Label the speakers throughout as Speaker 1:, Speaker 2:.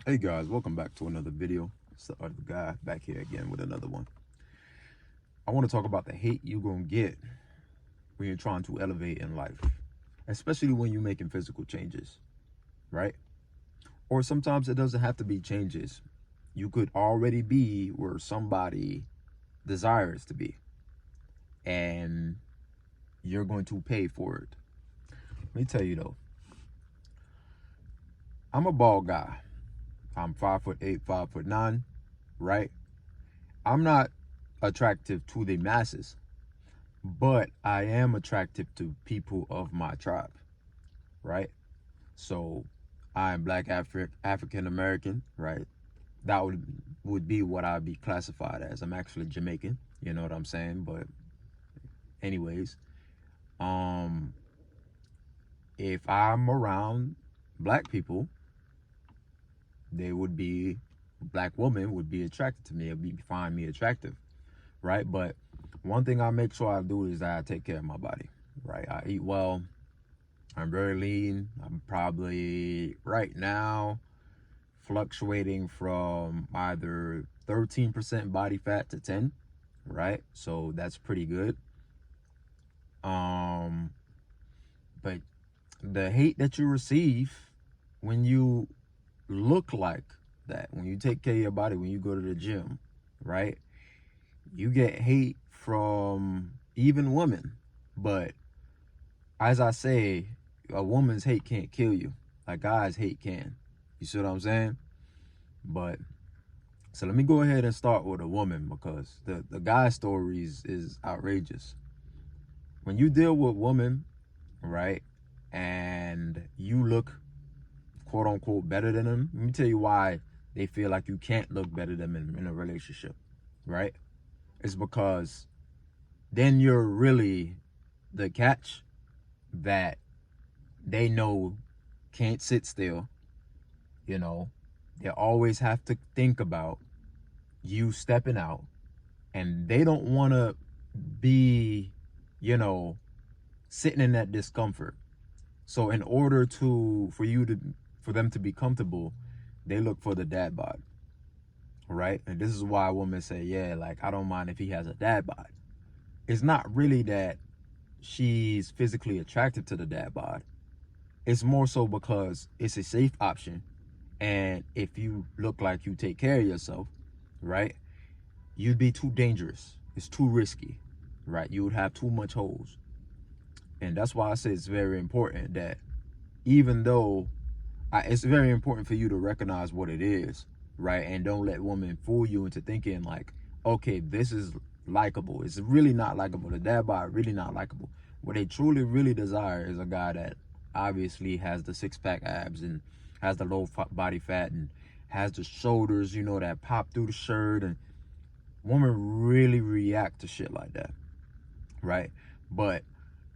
Speaker 1: Hey guys, welcome back to another video. It's the other guy back here again with another one. I want to talk about the hate you're gonna get when you're trying to elevate in life, especially when you're making physical changes, right? Or sometimes it doesn't have to be changes. You could already be where somebody desires to be, and you're going to pay for it. Let me tell you though, I'm a bald guy. I'm 5'8", 5'9", right? I'm not attractive to the masses, but I am attractive to people of my tribe, right? So I'm Black African American, right? That would be what I'd be classified as. I'm actually Jamaican, you know what I'm saying? But anyways, um, if I'm around black people, they would be black women would be attracted to me. It would find me attractive, right? But one thing I make sure I do is that I take care of my body, right? I eat well. I'm very lean. I'm probably right now fluctuating from either 13% body fat to 10, right? So that's pretty good. But the hate that you receive when you look like that, when you take care of your body, when you go to the gym, right? You get hate from even women. But as I say, a woman's hate can't kill you. A guy's hate can. You see what I'm saying? But so let me go ahead and start with a woman, because the guy stories is outrageous. When you deal with women, right, and you look quote unquote better than them, let me tell you why they feel like you can't look better than them in a relationship, right? It's because then you're really the catch that they know can't sit still. You know, they always have to think about you stepping out, and they don't want to be, you know, sitting in that discomfort. So in order for them to be comfortable, they look for the dad bod, right? And this is why women say, yeah, like, I don't mind if he has a dad bod. It's not really that she's physically attracted to the dad bod. It's more so because it's a safe option. And if you look like you take care of yourself, right, you'd be too dangerous. It's too risky, right? You would have too much holes. And that's why I say it's very important that even though it's very important for you to recognize what it is, right? And don't let women fool you into thinking like, okay, this is likable. It's really not likable. The dad bod really not likable. What they truly really desire is a guy that obviously has the six-pack abs and has the low body fat and has the shoulders, you know, that pop through the shirt. And women really react to shit like that, right? But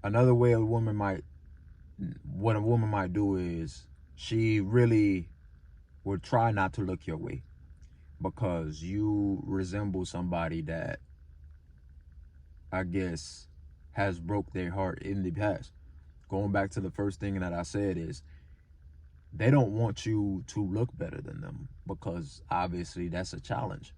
Speaker 1: another way what a woman might do is she really would try not to look your way because you resemble somebody that, I guess, has broke their heart in the past. Going back to the first thing that I said is they don't want you to look better than them, because obviously that's a challenge.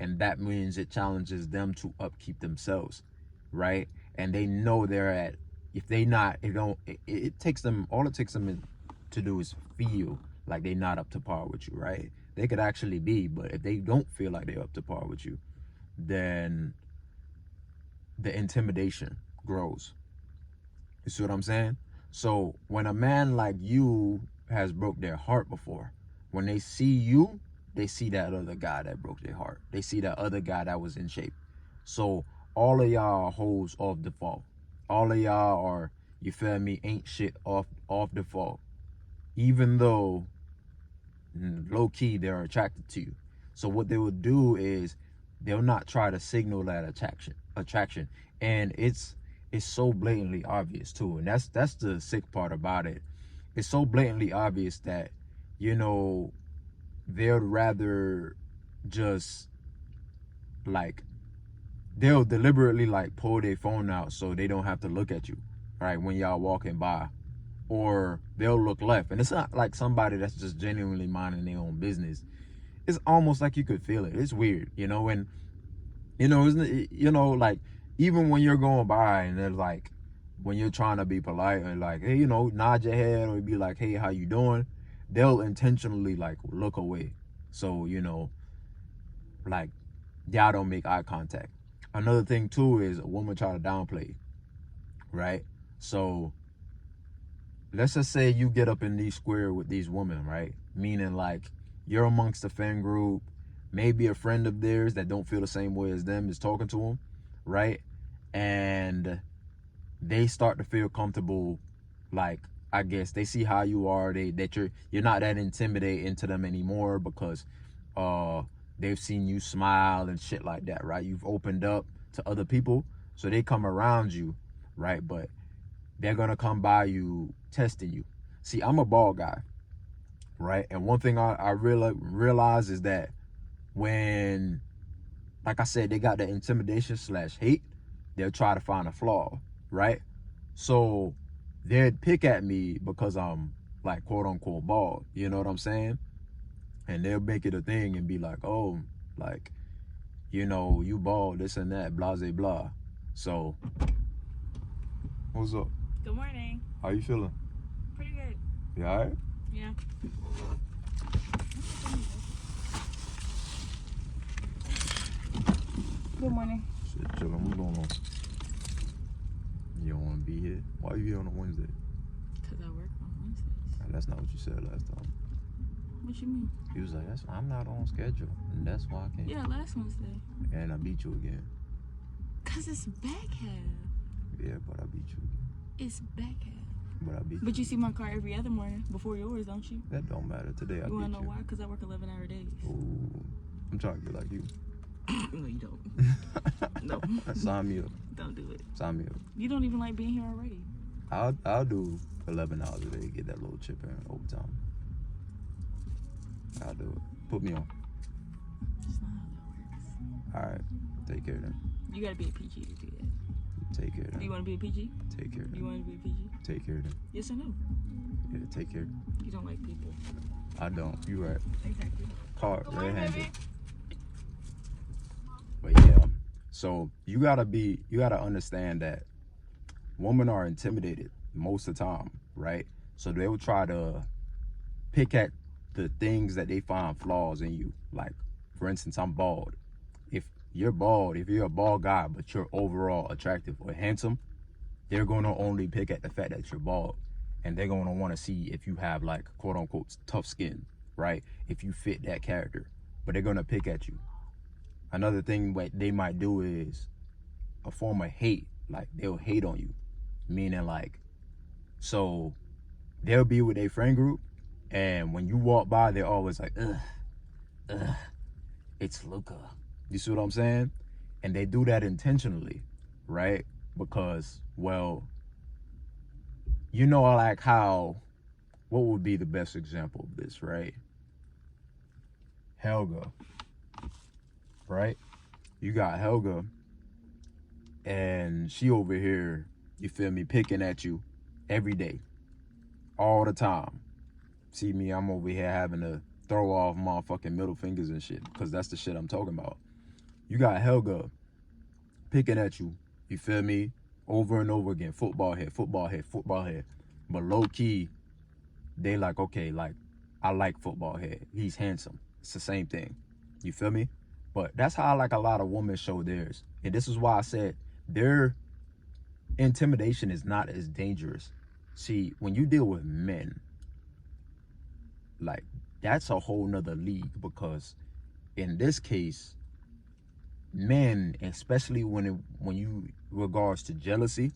Speaker 1: And that means it challenges them to upkeep themselves, right? And they know they're at, if they not, it takes them, all it takes them to do is feel like they're not up to par with you, right? They could actually be, but if they don't feel like they're up to par with you, then the intimidation grows. You see what I'm saying? So when a man like you has broke their heart before, when they see you, they see that other guy that broke their heart. They see that other guy that was in shape. So all of y'all are hoes off default. All of y'all are, you feel me, ain't shit off default. Even though low key they're attracted to you. So what they will do is they'll not try to signal that attraction. And it's so blatantly obvious too. And that's the sick part about it. It's so blatantly obvious that, you know, they'd rather just like, they'll deliberately like pull their phone out so they don't have to look at you, right, when y'all walking by. or they'll look left. And it's not like somebody that's just genuinely minding their own business. It's almost like you could feel it. It's weird, you know, and isn't it, like even when you're going by and they're like, when you're trying to be polite and like, hey, nod your head or be like, hey, how you doing? They'll intentionally like look away. So, like y'all don't make eye contact. Another thing too is a woman try to downplay, right? So let's just say you get up in these square with these women, right? Meaning like you're amongst a fan group, maybe a friend of theirs that don't feel the same way as them is talking to them, right? And they start to feel comfortable, like I guess they see how you are, that you're not that intimidating to them anymore because they've seen you smile and shit like that, right? You've opened up to other people, so they come around you, right? But they're gonna come by you testing you. See, I'm a bald guy, right? And one thing I realize is that when, like I said, they got the intimidation / hate, they'll try to find a flaw, right? So they'd pick at me because I'm like quote unquote bald, you know what I'm saying? And they'll make it a thing and be like, oh, like, you bald, this and that, blah, blah, blah. So, what's up?
Speaker 2: Good morning.
Speaker 1: How you feeling?
Speaker 2: Pretty good.
Speaker 1: You all right?
Speaker 2: Yeah. Good morning.
Speaker 1: Shit, chillin'. What's going on? You don't want to be here? Why are you here on a Wednesday?
Speaker 2: Because I work on Wednesdays.
Speaker 1: That's not what you said last time.
Speaker 2: What you mean?
Speaker 1: You was like, I'm not on schedule, and that's why I can't.
Speaker 2: Yeah, last Wednesday.
Speaker 1: And I beat you again.
Speaker 2: Because it's back half.
Speaker 1: Yeah, but I beat you again.
Speaker 2: It's back half.
Speaker 1: But I beat you.
Speaker 2: But you see my car every other morning before yours, don't you?
Speaker 1: That don't matter. Today I beat you.
Speaker 2: You want to know why? Because I work 11-hour days.
Speaker 1: Ooh, I'm trying to be like you.
Speaker 2: No, you don't. No.
Speaker 1: Sign me up.
Speaker 2: Don't do it.
Speaker 1: Sign me up.
Speaker 2: You don't even like being here already.
Speaker 1: I'll do 11 hours a day, get that little chip in overtime. I'll do it. Put me on.
Speaker 2: That's not how that works.
Speaker 1: All right. Take care then.
Speaker 2: You got to be a PG to do that.
Speaker 1: Take care then.
Speaker 2: Do you want to be a PG?
Speaker 1: Take care then.
Speaker 2: You want to be a PG?
Speaker 1: Take care then.
Speaker 2: Yes or no?
Speaker 1: Yeah, take care.
Speaker 2: You don't like people.
Speaker 1: I don't. You right.
Speaker 2: Exactly.
Speaker 1: Caught
Speaker 2: Come on,
Speaker 1: red-handed.
Speaker 2: baby.
Speaker 1: But yeah, so you gotta understand that women are intimidated most of the time, right? So they will try to pick at the things that they find flaws in you. Like, for instance, I'm bald. If you're a bald guy, but you're overall attractive or handsome, they're gonna only pick at the fact that you're bald. And they're gonna wanna see if you have like quote unquote tough skin, right? If you fit that character, but they're gonna pick at you. Another thing what they might do is a form of hate. Like, they'll hate on you. Meaning like, so they'll be with their friend group, and when you walk by, they're always like, ugh, it's Luca. You see what I'm saying? And they do that intentionally, right? Because, well, like how, what would be the best example of this, right? Helga. Right? You got Helga, and she over here, you feel me, picking at you every day, all the time. See me, I'm over here having to throw off motherfucking middle fingers and shit, because that's the shit I'm talking about. You got Helga picking at you, you feel me, over and over again, football head. But low key, they like, okay, like, I like football head. He's handsome. It's the same thing. You feel me? But that's how like a lot of women show theirs. And this is why I said their intimidation is not as dangerous. See, when you deal with men, like, that's a whole nother league, because in this case, men, especially when you regards to jealousy,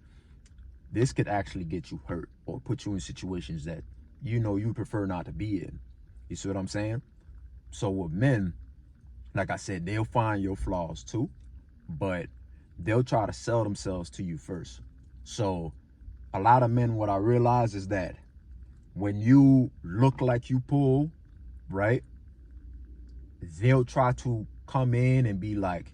Speaker 1: this could actually get you hurt or put you in situations that you prefer not to be in. You see what I'm saying? So with men, like I said, they'll find your flaws too, but they'll try to sell themselves to you first. So a lot of men, what I realize is that when you look like you pull, right, they'll try to come in and be like,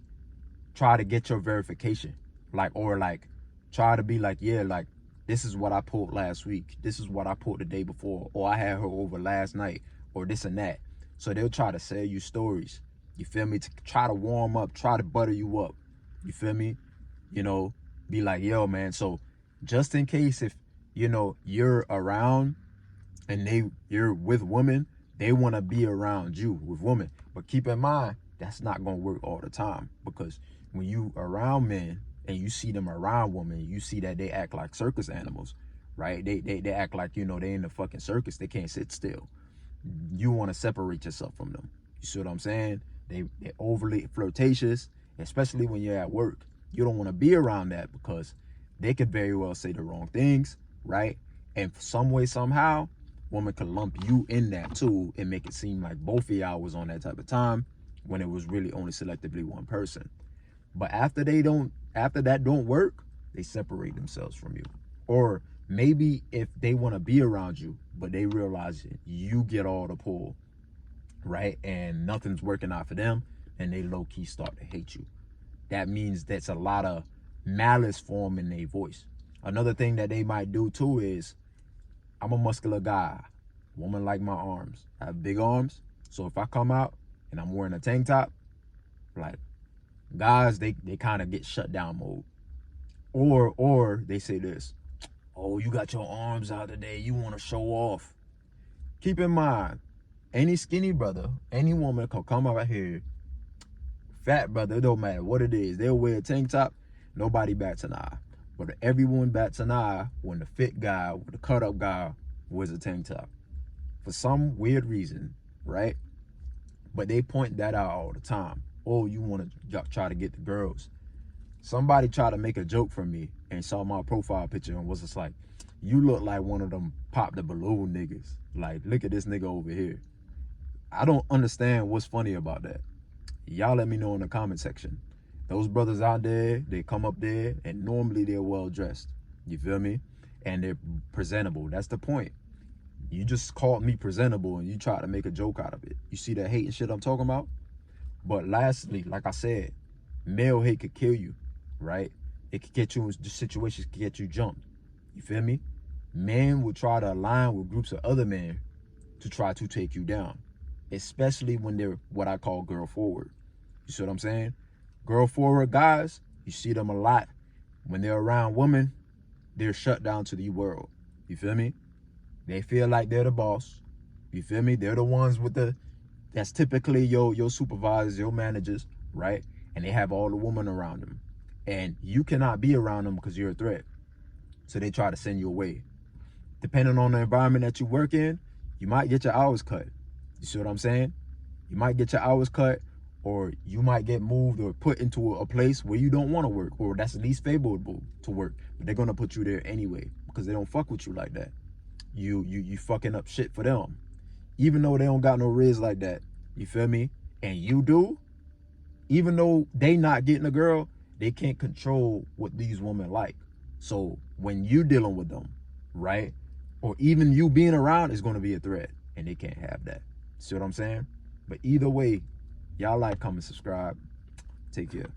Speaker 1: try to get your verification. Like, or like, try to be like, yeah, like, this is what I pulled last week. This is what I pulled the day before. Or I had her over last night. Or this and that. So they'll try to sell you stories. You feel me? To try to warm up, try to butter you up. You feel me? You know, be like, yo, man. So just in case if, you know, you're around and you're with women, they want to be around you with women. But keep in mind, that's not going to work all the time, because when you around men and you see them around women, you see that they act like circus animals, right? They act like, you know, they in the fucking circus. They can't sit still. You want to separate yourself from them. You see what I'm saying? They're overly flirtatious, especially when you're at work. You don't want to be around that, because they could very well say the wrong things, right? And some way, somehow, woman could lump you in that too and make it seem like both of y'all was on that type of time when it was really only selectively one person. But after that don't work, they separate themselves from you. Or maybe if they want to be around you, but they realize you get all the pull, right? And nothing's working out for them, and they low-key start to hate you. That means that's a lot of malice form in their voice. Another thing that they might do too is, I'm a muscular guy. Woman like my arms. I have big arms. So if I come out and I'm wearing a tank top, like, guys, they kind of get shut down mode. Or they say this, oh, you got your arms out today, you want to show off. Keep in mind, any skinny brother, any woman can come out here, fat brother, it don't matter what it is, they'll wear a tank top, nobody bats an eye. But everyone bats an eye when the fit guy, the cut up guy, wears a tank top. For some weird reason, right? But they point that out all the time. Oh, you want to try to get the girls. Somebody tried to make a joke from me and saw my profile picture and was just like, you look like one of them pop the balloon niggas. Like, look at this nigga over here. I don't understand what's funny about that. Y'all let me know in the comment section. Those brothers out there, they come up there and normally they're well dressed. You feel me? And they're presentable. That's the point. You just called me presentable and you try to make a joke out of it. You see that hate and shit I'm talking about? But lastly, like I said, male hate could kill you, right? It could get you in situations, could get you jumped. You feel me? Men will try to align with groups of other men to try to take you down, especially when they're what I call girl forward. You see what I'm saying? Girl forward guys, you see them a lot. When they're around women, they're shut down to the world. You feel me? They feel like they're the boss. You feel me? They're the ones with that's typically your supervisors, your managers, right? And they have all the women around them. And you cannot be around them because you're a threat. So they try to send you away. Depending on the environment that you work in, you might get your hours cut. You see what I'm saying? You might get your hours cut, or you might get moved or put into a place where you don't want to work, or that's least favorable to work. But they're gonna put you there anyway because they don't fuck with you like that. You fucking up shit for them. Even though they don't got no riz like that. You feel me? And you do, even though they not getting a girl, they can't control what these women like. So when you dealing with them, right? Or even you being around is gonna be a threat, and they can't have that. See what I'm saying? But either way, y'all like, comment, subscribe. Take care.